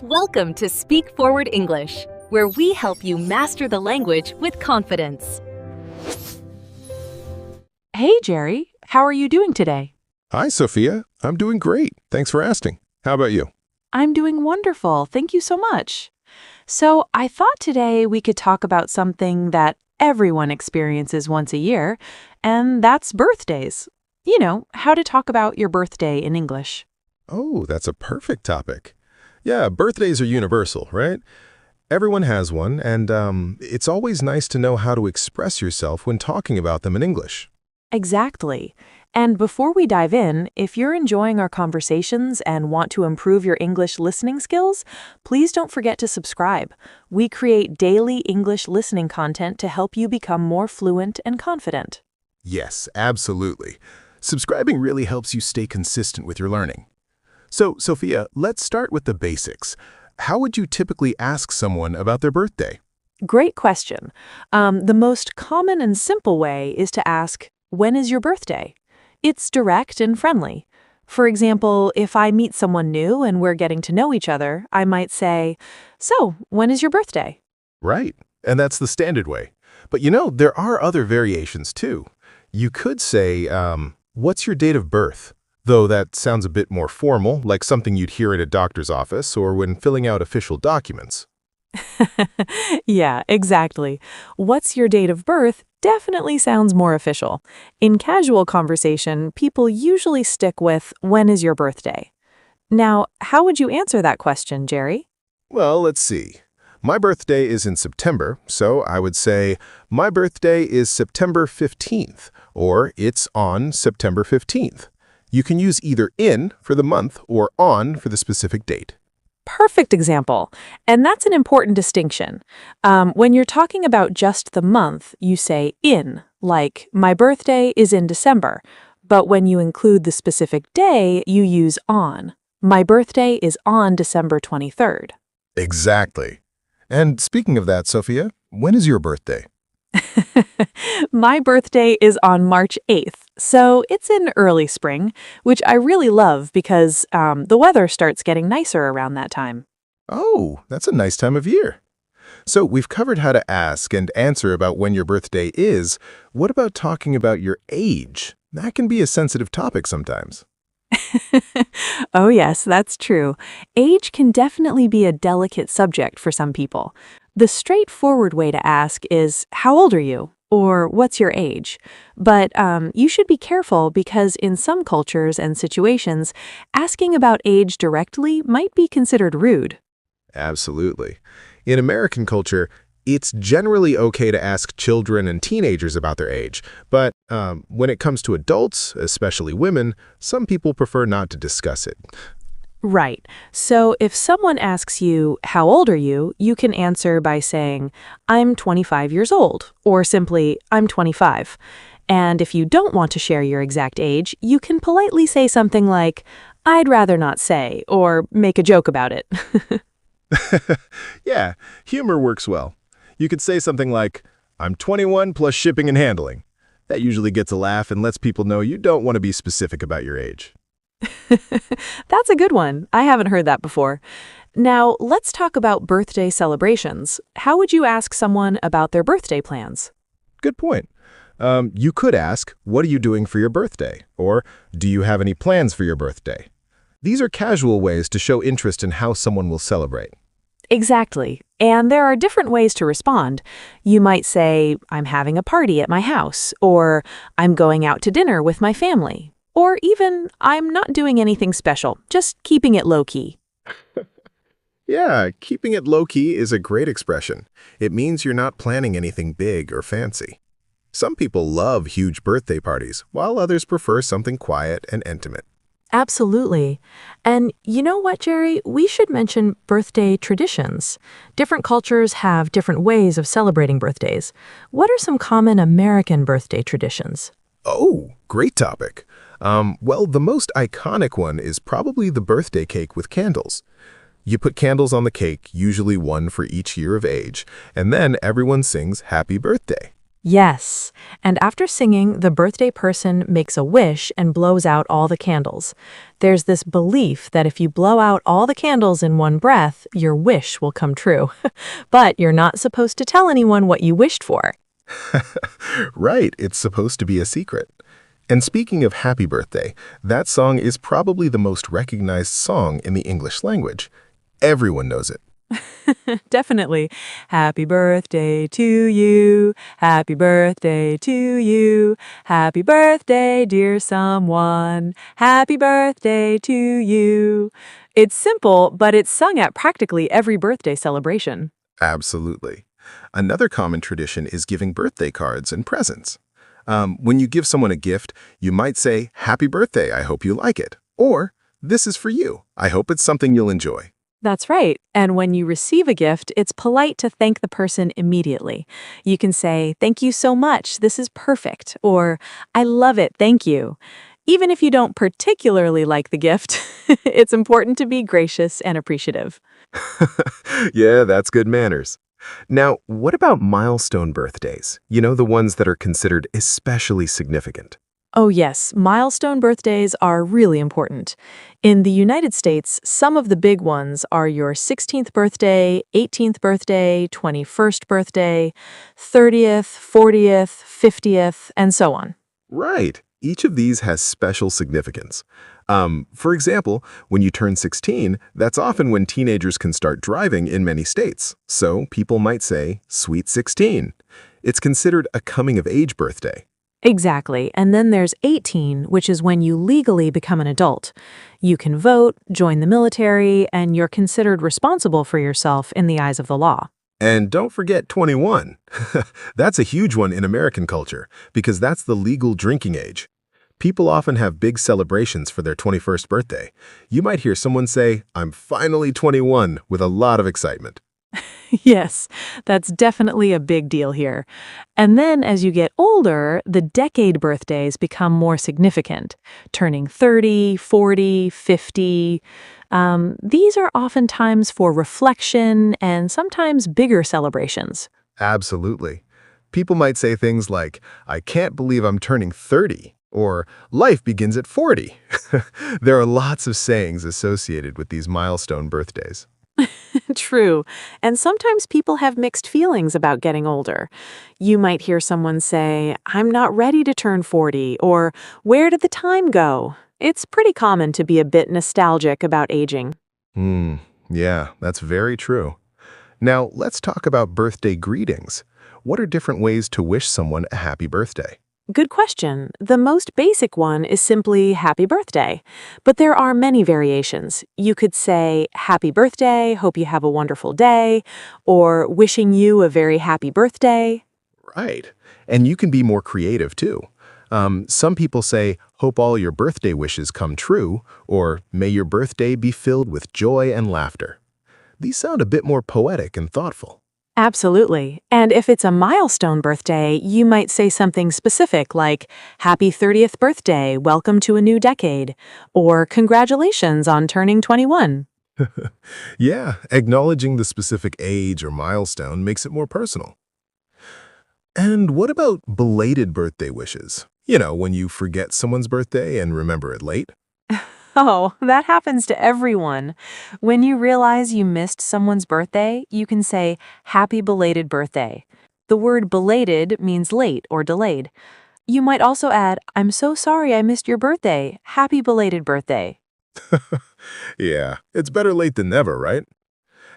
Welcome to Speak Forward English, where we help you master the language with confidence. Hey, Jerry. How are you doing today? Hi, Sophia. I'm doing great. Thanks for asking. How about you? I'm doing wonderful. Thank you so much. So, I thought today we could talk about something that everyone experiences once a year, and that's birthdays. You know, how to talk about your birthday in English. Oh, that's a perfect topic. Yeah, birthdays are universal, right? Everyone has one, and it's always nice to know how to express yourself when talking about them in English. Exactly. And before we dive in, if you're enjoying our conversations and want to improve your English listening skills, please don't forget to subscribe. We create daily English listening content to help you become more fluent and confident. Yes, absolutely. Subscribing really helps you stay consistent with your learning. So, Sophia, let's start with the basics. How would you typically ask someone about their birthday? Great question. The most common and simple way is to ask, when is your birthday? It's direct and friendly. For example, if I meet someone new and we're getting to know each other, I might say, so, when is your birthday? Right, and that's the standard way. But you know, there are other variations too. You could say, what's your date of birth? Though that sounds a bit more formal, like something you'd hear at a doctor's office or when filling out official documents. Yeah, exactly. What's your date of birth definitely sounds more official. In casual conversation, people usually stick with, when is your birthday? Now, how would you answer that question, Jerry? Well, let's see. My birthday is in September, so I would say, my birthday is September 15th, or it's on September 15th. You can use either in for the month or on for the specific date. Perfect example. And that's an important distinction. When you're talking about just the month, you say in, like, my birthday is in December. But when you include the specific day, you use on. My birthday is on December 23rd. Exactly. And speaking of that, Sophia, when is your birthday? My birthday is on March 8th, so it's in early spring, which I really love because the weather starts getting nicer around that time. Oh, that's a nice time of year. So we've covered how to ask and answer about when your birthday is. What about talking about your age? That can be a sensitive topic sometimes. Oh yes, that's true. Age can definitely be a delicate subject for some people. The straightforward way to ask is, how old are you? Or what's your age? But you should be careful because in some cultures and situations, asking about age directly might be considered rude. Absolutely. In American culture, it's generally okay to ask children and teenagers about their age, but when it comes to adults, especially women, some people prefer not to discuss it. Right. So if someone asks you, how old are you? You can answer by saying, I'm 25 years old, or simply, I'm 25. And if you don't want to share your exact age, you can politely say something like, I'd rather not say, or make a joke about it. Yeah, humor works well. You could say something like, I'm 21 plus shipping and handling. That usually gets a laugh and lets people know you don't want to be specific about your age. That's a good one. I haven't heard that before. Now, let's talk about birthday celebrations. How would you ask someone about their birthday plans? Good point. You could ask, what are you doing for your birthday? Or, do you have any plans for your birthday? These are casual ways to show interest in how someone will celebrate. Exactly. And there are different ways to respond. You might say, I'm having a party at my house, or I'm going out to dinner with my family. Or even, I'm not doing anything special, just keeping it low-key. Yeah, keeping it low-key is a great expression. It means you're not planning anything big or fancy. Some people love huge birthday parties, while others prefer something quiet and intimate. Absolutely. And you know what, Jerry? We should mention birthday traditions. Different cultures have different ways of celebrating birthdays. What are some common American birthday traditions? Oh, great topic. Well, the most iconic one is probably the birthday cake with candles. You put candles on the cake, usually one for each year of age, and then everyone sings happy birthday. Yes, and after singing, the birthday person makes a wish and blows out all the candles. There's this belief that if you blow out all the candles in one breath, your wish will come true. But you're not supposed to tell anyone what you wished for. Right, it's supposed to be a secret. And speaking of happy birthday, that song is probably the most recognized song in the English language. Everyone knows it. Definitely. Happy birthday to you. Happy birthday to you. Happy birthday, dear someone. Happy birthday to you. It's simple, but it's sung at practically every birthday celebration. Absolutely. Another common tradition is giving birthday cards and presents. When you give someone a gift, you might say, "Happy birthday, I hope you like it." Or, "This is for you. I hope it's something you'll enjoy." That's right. And when you receive a gift, it's polite to thank the person immediately. You can say, "Thank you so much. This is perfect." Or, "I love it. Thank you." Even if you don't particularly like the gift, it's important to be gracious and appreciative. Yeah, that's good manners. Now, what about milestone birthdays? You know, the ones that are considered especially significant. Oh, yes, milestone birthdays are really important. In the United States, some of the big ones are your 16th birthday, 18th birthday, 21st birthday, 30th, 40th, 50th, and so on. Right. Each of these has special significance. For example, when you turn 16, that's often when teenagers can start driving in many states. So people might say, "Sweet 16." It's considered a coming-of-age birthday. Exactly. And then there's 18, which is when you legally become an adult. You can vote, join the military, and you're considered responsible for yourself in the eyes of the law. And don't forget 21. That's a huge one in American culture because that's the legal drinking age. People often have big celebrations for their 21st birthday. You might hear someone say, "I'm finally 21," with a lot of excitement. Yes, that's definitely a big deal here. And then as you get older, the decade birthdays become more significant, turning 30, 40, 50. These are often times for reflection and sometimes bigger celebrations. Absolutely. People might say things like, "I can't believe I'm turning 30," or "Life begins at 40." There are lots of sayings associated with these milestone birthdays. True. And sometimes people have mixed feelings about getting older. You might hear someone say, "I'm not ready to turn 40," or "Where did the time go?" It's pretty common to be a bit nostalgic about aging. Hmm, yeah, that's very true. Now, let's talk about birthday greetings. What are different ways to wish someone a happy birthday? Good question. The most basic one is simply happy birthday. But there are many variations. You could say happy birthday, hope you have a wonderful day, or wishing you a very happy birthday. Right. And you can be more creative too. Some people say, "Hope all your birthday wishes come true," or "May your birthday be filled with joy and laughter." These sound a bit more poetic and thoughtful. Absolutely. And if it's a milestone birthday, you might say something specific like, "Happy 30th birthday, welcome to a new decade," or "Congratulations on turning 21." Yeah, acknowledging the specific age or milestone makes it more personal. And what about belated birthday wishes? You know, when you forget someone's birthday and remember it late? Oh, that happens to everyone. When you realize you missed someone's birthday, you can say, "Happy belated birthday." The word belated means late or delayed. You might also add, "I'm so sorry I missed your birthday. Happy belated birthday." Yeah, it's better late than never, right?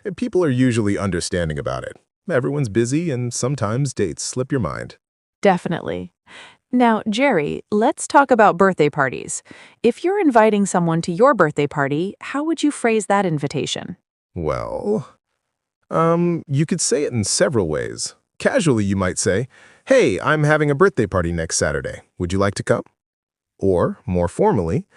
And people are usually understanding about it. Everyone's busy and sometimes dates slip your mind. Definitely. Now, Jerry, let's talk about birthday parties. If you're inviting someone to your birthday party, how would you phrase that invitation? Well, you could say it in several ways. Casually, you might say, "Hey, I'm having a birthday party next Saturday. Would you like to come?" Or, more formally,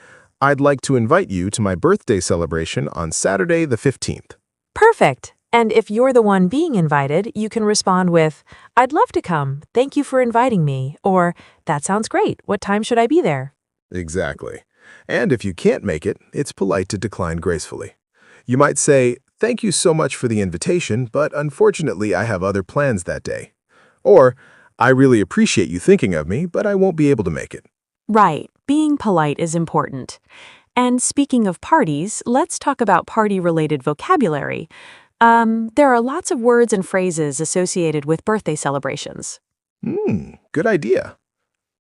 "I'd like to invite you to my birthday celebration on Saturday the 15th." Perfect. And if you're the one being invited, you can respond with, "I'd love to come. Thank you for inviting me." Or, "That sounds great. What time should I be there?" Exactly. And if you can't make it, it's polite to decline gracefully. You might say, "Thank you so much for the invitation, but unfortunately I have other plans that day." Or, I really appreciate you thinking of me, but I won't be able to make it. Right, being polite is important. And speaking of parties, let's talk about party-related vocabulary. There are lots of words and phrases associated with birthday celebrations. Good idea.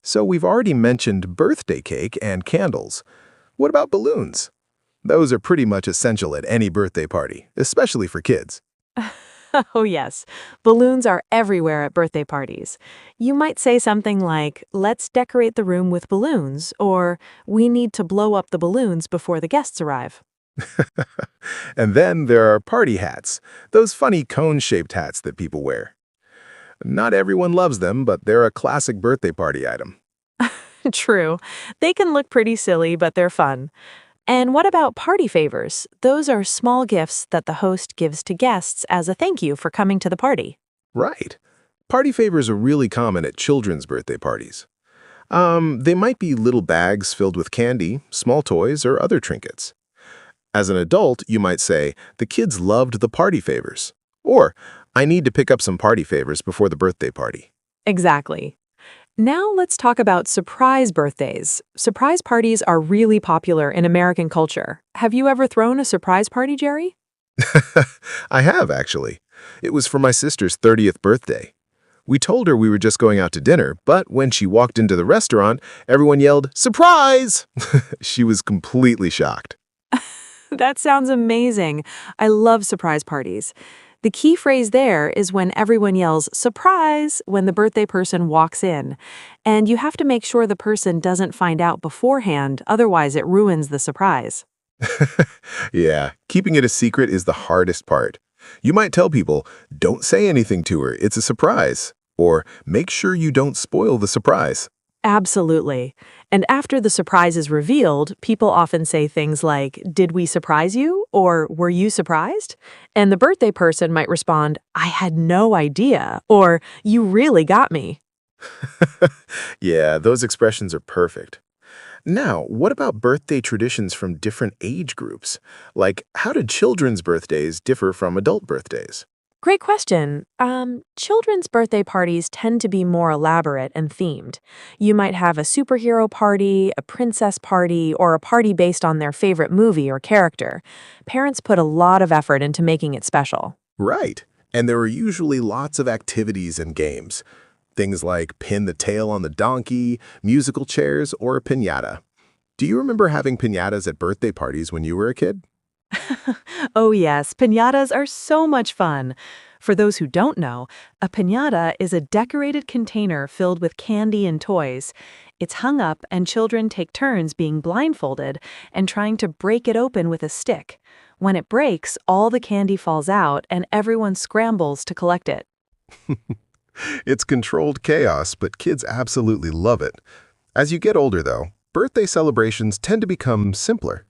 So we've already mentioned birthday cake and candles. What about balloons? Those are pretty much essential at any birthday party, especially for kids. Oh, yes. Balloons are everywhere at birthday parties. You might say something like, let's decorate the room with balloons, or we need to blow up the balloons before the guests arrive. And then there are party hats, those funny cone-shaped hats that people wear. Not everyone loves them, but they're a classic birthday party item. True. They can look pretty silly, but they're fun. And what about party favors? Those are small gifts that the host gives to guests as a thank you for coming to the party. Right. Party favors are really common at children's birthday parties. They might be little bags filled with candy, small toys, or other trinkets. As an adult, you might say, the kids loved the party favors. Or, I need to pick up some party favors before the birthday party. Exactly. Now let's talk about surprise birthdays. Surprise parties are really popular in American culture. Have you ever thrown a surprise party, Jerry? I have, actually. It was for my sister's 30th birthday. We told her we were just going out to dinner, but when she walked into the restaurant, everyone yelled, "Surprise!" She was completely shocked. That sounds amazing. I love surprise parties. The key phrase there is when everyone yells, "Surprise!" when the birthday person walks in. And you have to make sure the person doesn't find out beforehand, otherwise it ruins the surprise. Yeah, keeping it a secret is the hardest part. You might tell people, don't say anything to her, it's a surprise. Or make sure you don't spoil the surprise. Absolutely. And after the surprise is revealed, people often say things like, "Did we surprise you?" or "Were you surprised?" And the birthday person might respond, "I had no idea," or "You really got me." Yeah, those expressions are perfect. Now, what about birthday traditions from different age groups? Like, how do children's birthdays differ from adult birthdays? Great question. Children's birthday parties tend to be more elaborate and themed. You might have a superhero party, a princess party, or a party based on their favorite movie or character. Parents put a lot of effort into making it special. Right. And there are usually lots of activities and games. Things like pin the tail on the donkey, musical chairs, or a piñata. Do you remember having piñatas at birthday parties when you were a kid? Oh, yes, piñatas are so much fun. For those who don't know, a piñata is a decorated container filled with candy and toys. It's hung up, and children take turns being blindfolded and trying to break it open with a stick. When it breaks, all the candy falls out, and everyone scrambles to collect it. It's controlled chaos, but kids absolutely love it. As you get older, though, birthday celebrations tend to become simpler.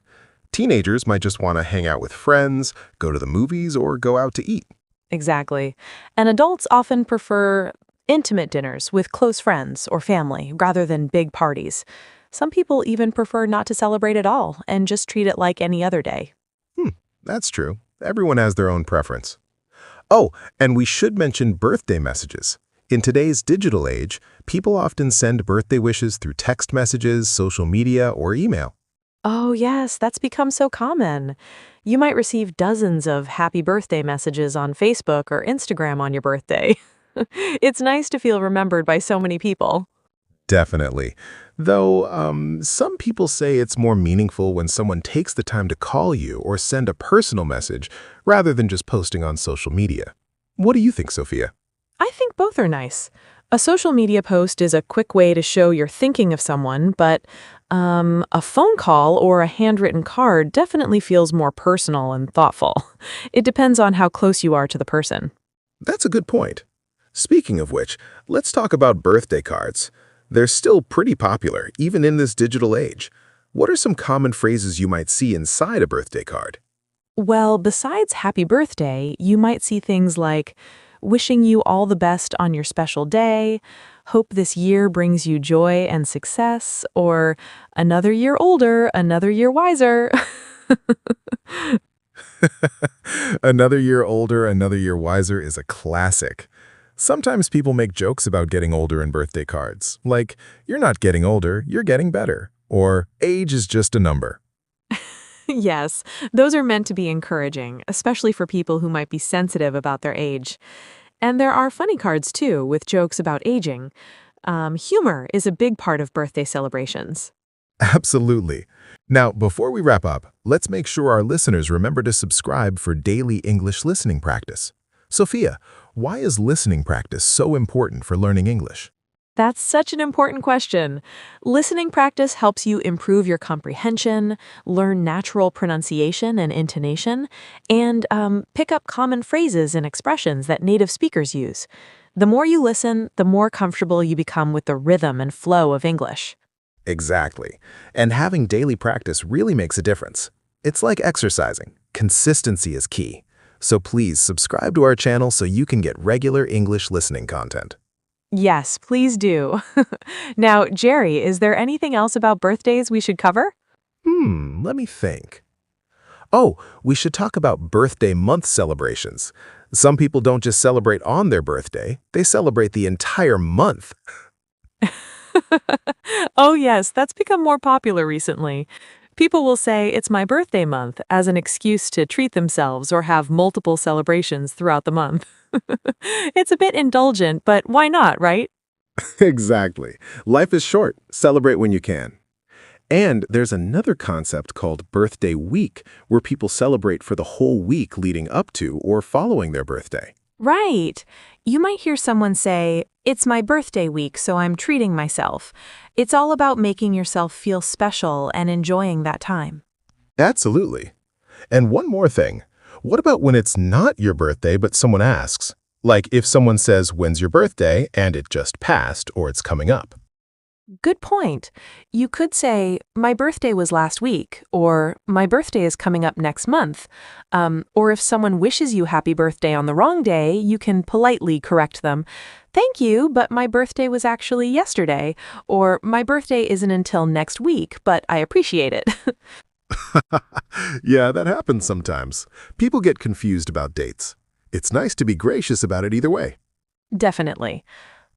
Teenagers might just want to hang out with friends, go to the movies, or go out to eat. Exactly. And adults often prefer intimate dinners with close friends or family rather than big parties. Some people even prefer not to celebrate at all and just treat it like any other day. That's true. Everyone has their own preference. Oh, and we should mention birthday messages. In today's digital age, people often send birthday wishes through text messages, social media, or email. Oh, yes, that's become so common. You might receive dozens of happy birthday messages on Facebook or Instagram on your birthday. It's nice to feel remembered by so many people. Definitely. Though, some people say it's more meaningful when someone takes the time to call you or send a personal message rather than just posting on social media. What do you think, Sophia? I think both are nice. A social media post is a quick way to show you're thinking of someone, but a phone call or a handwritten card definitely feels more personal and thoughtful. It depends on how close you are to the person. That's a good point. Speaking of which, let's talk about birthday cards. They're still pretty popular, even in this digital age. What are some common phrases you might see inside a birthday card? Well, besides happy birthday, you might see things like wishing you all the best on your special day, hope this year brings you joy and success, or another year older, another year wiser. Another year older, another year wiser is a classic. Sometimes people make jokes about getting older in birthday cards, like, "You're not getting older, you're getting better," or "Age is just a number." Yes, those are meant to be encouraging, especially for people who might be sensitive about their age. And there are funny cards too, with jokes about aging. Humor is a big part of birthday celebrations. Absolutely. Now, before we wrap up, let's make sure our listeners remember to subscribe for daily English listening practice. Sophia, why is listening practice so important for learning English? That's such an important question. Listening practice helps you improve your comprehension, learn natural pronunciation and intonation, and pick up common phrases and expressions that native speakers use. The more you listen, the more comfortable you become with the rhythm and flow of English. Exactly. And having daily practice really makes a difference. It's like exercising. Consistency is key. So please subscribe to our channel so you can get regular English listening content. Yes, please do. Now, Jerry, is there anything else about birthdays we should cover? Let me think. Oh, we should talk about birthday month celebrations. Some people don't just celebrate on their birthday, they celebrate the entire month. Oh, yes, that's become more popular recently. People will say it's my birthday month as an excuse to treat themselves or have multiple celebrations throughout the month. It's a bit indulgent, but why not, right? Exactly. Life is short. Celebrate when you can. And there's another concept called birthday week, where people celebrate for the whole week leading up to or following their birthday. Right. You might hear someone say, "It's my birthday week, so I'm treating myself." It's all about making yourself feel special and enjoying that time. Absolutely. And one more thing. What about when it's not your birthday, but someone asks? Like if someone says, "When's your birthday?" and it just passed or it's coming up. Good point. You could say, "My birthday was last week," or "My birthday is coming up next month." Or if someone wishes you happy birthday on the wrong day, you can politely correct them. "Thank you, but my birthday was actually yesterday." Or "My birthday isn't until next week, but I appreciate it." Yeah, that happens sometimes. People get confused about dates. It's nice to be gracious about it either way. Definitely.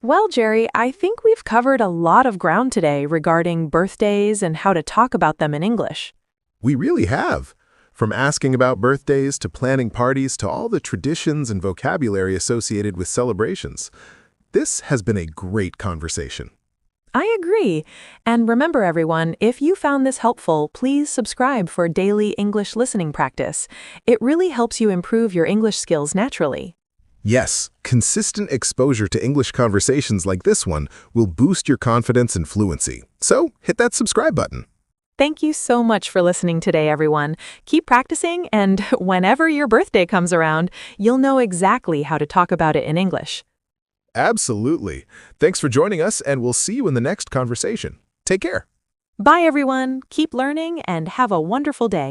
Well, Jerry, I think we've covered a lot of ground today regarding birthdays and how to talk about them in English. We really have. From asking about birthdays to planning parties to all the traditions and vocabulary associated with celebrations. This has been a great conversation. I agree. And remember, everyone, if you found this helpful, please subscribe for daily English listening practice. It really helps you improve your English skills naturally. Yes, consistent exposure to English conversations like this one will boost your confidence and fluency. So hit that subscribe button. Thank you so much for listening today, everyone. Keep practicing, and whenever your birthday comes around, you'll know exactly how to talk about it in English. Absolutely. Thanks for joining us, and we'll see you in the next conversation. Take care. Bye, everyone. Keep learning and have a wonderful day.